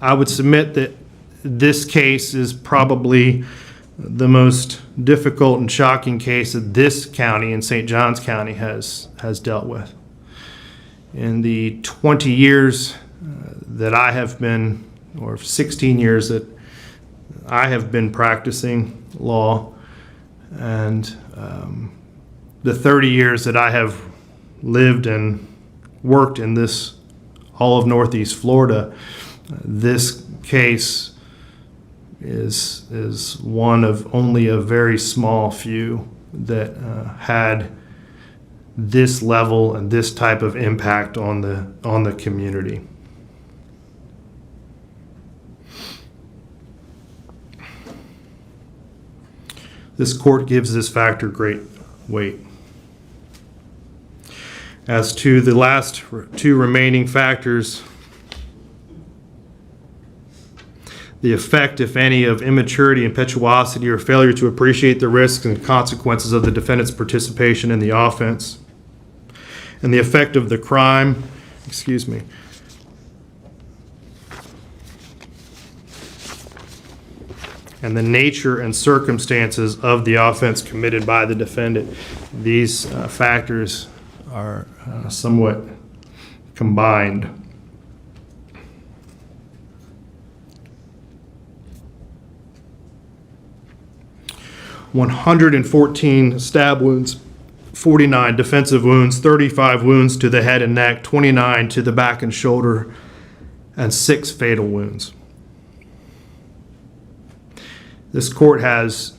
I would submit that this case is probably the most difficult and shocking case that this county in St. Johns County has dealt with. In the 20 years that I have been, or 16 years that I have been practicing law, and the 30 years that I have lived and worked in this all of Northeast Florida, this case is one of only a very small few that had this level and this type of impact on the community. This court gives this factor great weight. As to the last two remaining factors, the effect, if any, of immaturity, impetuosity, or failure to appreciate the risks and consequences of the defendant's participation in the offense, and the effect of the crime, and the nature and circumstances of the offense committed by the defendant. These factors are somewhat combined. 114 stab wounds, 49 defensive wounds, 35 wounds to the head and neck, 29 to the back and shoulder, and 6 fatal wounds. This court has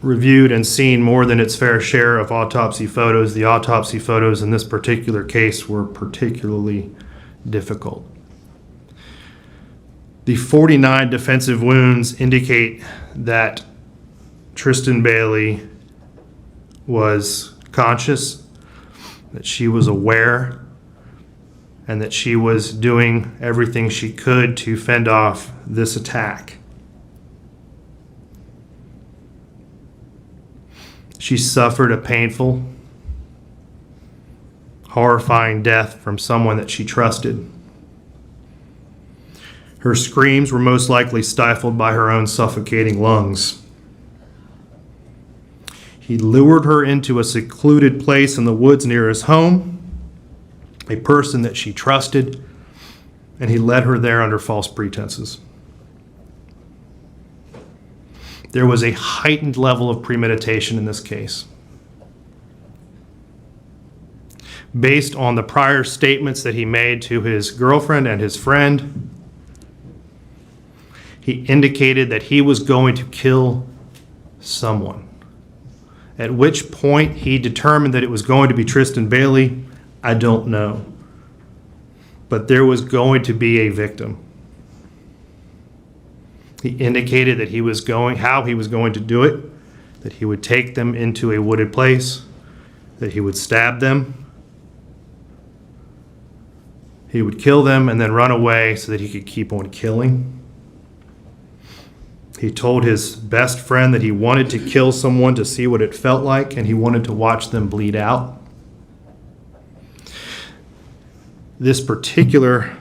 reviewed and seen more than its fair share of autopsy photos. The autopsy photos in this particular case were particularly difficult. The 49 defensive wounds indicate that Tristyn Bailey was conscious, that she was aware, and that she was doing everything she could to fend off this attack. She suffered a painful, horrifying death from someone that she trusted. Her screams were most likely stifled by her own suffocating lungs. He lured her into a secluded place in the woods near his home, a person that she trusted, and he led her there under false pretenses. There was a heightened level of premeditation in this case. Based on the prior statements that he made to his girlfriend and his friend, he indicated that he was going to kill someone. At which point he determined that it was going to be Tristyn Bailey, I don't know. But there was going to be a victim. He indicated that how he was going to do it, that he would take them into a wooded place, that he would stab them, he would kill them and then run away so that he could keep on killing. He told his best friend that he wanted to kill someone to see what it felt like, and he wanted to watch them bleed out. This particular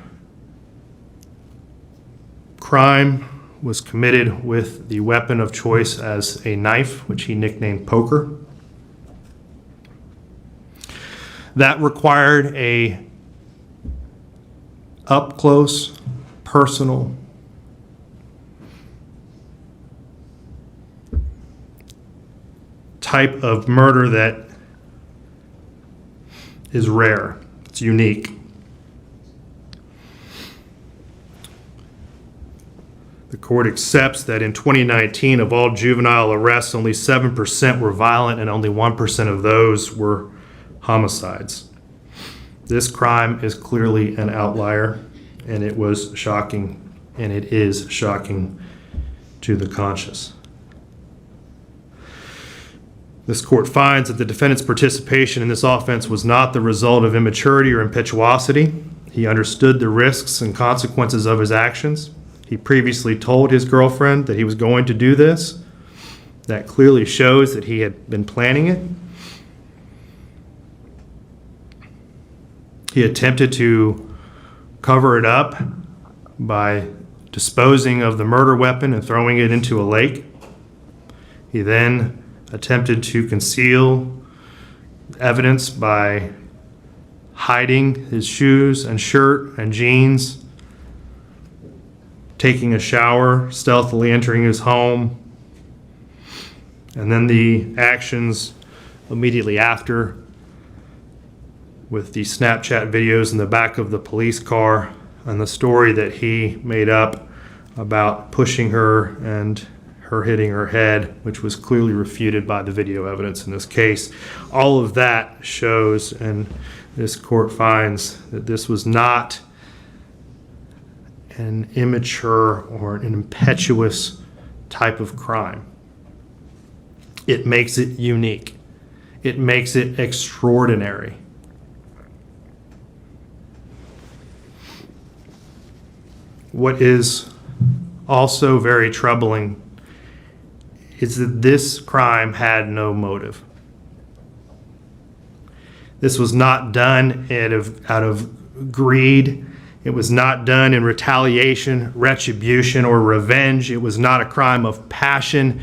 crime was committed with the weapon of choice as a knife, which he nicknamed Poker. That required a up-close, personal, type of murder that is rare. It's unique. The court accepts that in 2019, of all juvenile arrests, only 7% were violent and only 1% of those were homicides. This crime is clearly an outlier, and it was shocking, and it is shocking to the conscious. This court finds that the defendant's participation in this offense was not the result of immaturity or impetuosity. He understood the risks and consequences of his actions. He previously told his girlfriend that he was going to do this. That clearly shows that he had been planning it. He attempted to cover it up by disposing of the murder weapon and throwing it into a lake. He then attempted to conceal evidence by hiding his shoes and shirt and jeans, taking a shower, stealthily entering his home, and then the actions immediately after with the Snapchat videos in the back of the police car and the story that he made up about pushing her and her hitting her head, which was clearly refuted by the video evidence in this case. All of that shows, and this court finds, that this was not an immature or an impetuous type of crime. It makes it unique. It makes it extraordinary. What is also very troubling is that this crime had no motive. This was not done out of greed. It was not done in retaliation, retribution, or revenge. It was not a crime of passion.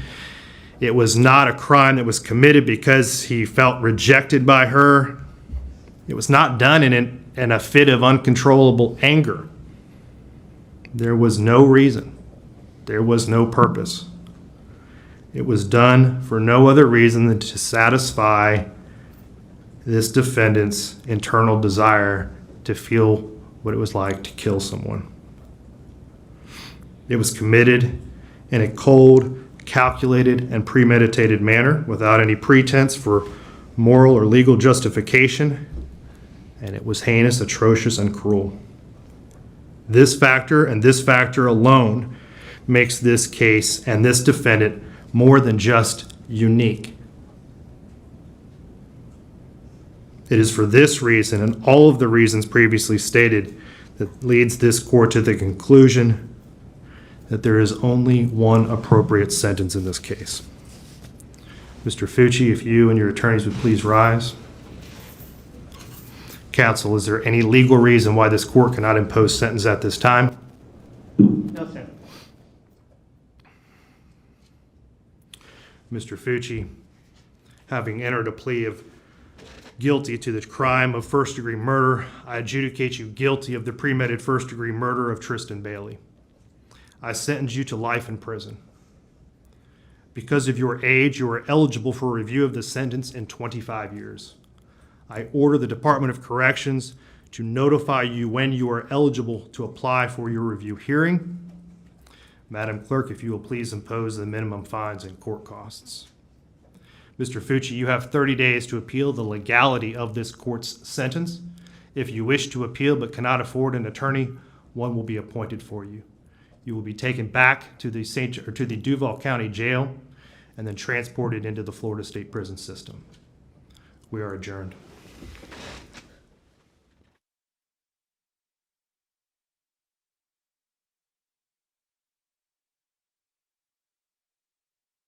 It was not a crime that was committed because he felt rejected by her. It was not done in a fit of uncontrollable anger. There was no reason. There was no purpose. It was done for no other reason than to satisfy this defendant's internal desire to feel what it was like to kill someone. It was committed in a cold, calculated, and premeditated manner without any pretense for moral or legal justification, and it was heinous, atrocious, and cruel. This factor and this factor alone makes this case and this defendant more than just unique. It is for this reason and all of the reasons previously stated that leads this court to the conclusion that there is only one appropriate sentence in this case. Mr. Fucci, if you and your attorneys would please rise. Counsel, is there any legal reason why this court cannot impose sentence at this time? No, sir. Mr. Fucci, having entered a plea of guilty to the crime of first-degree murder, I adjudicate you guilty of the premeditated first-degree murder of Tristyn Bailey. I sentence you to life in prison. Because of your age, you are eligible for review of the sentence in 25 years. I order the Department of Corrections to notify you when you are eligible to apply for your review hearing. Madam Clerk, if you will please impose the minimum fines and court costs. Mr. Fucci, you have 30 days to appeal the legality of this court's sentence. If you wish to appeal but cannot afford an attorney, one will be appointed for you. You will be taken back to the Duval County Jail and then transported into the Florida State Prison System. We are adjourned.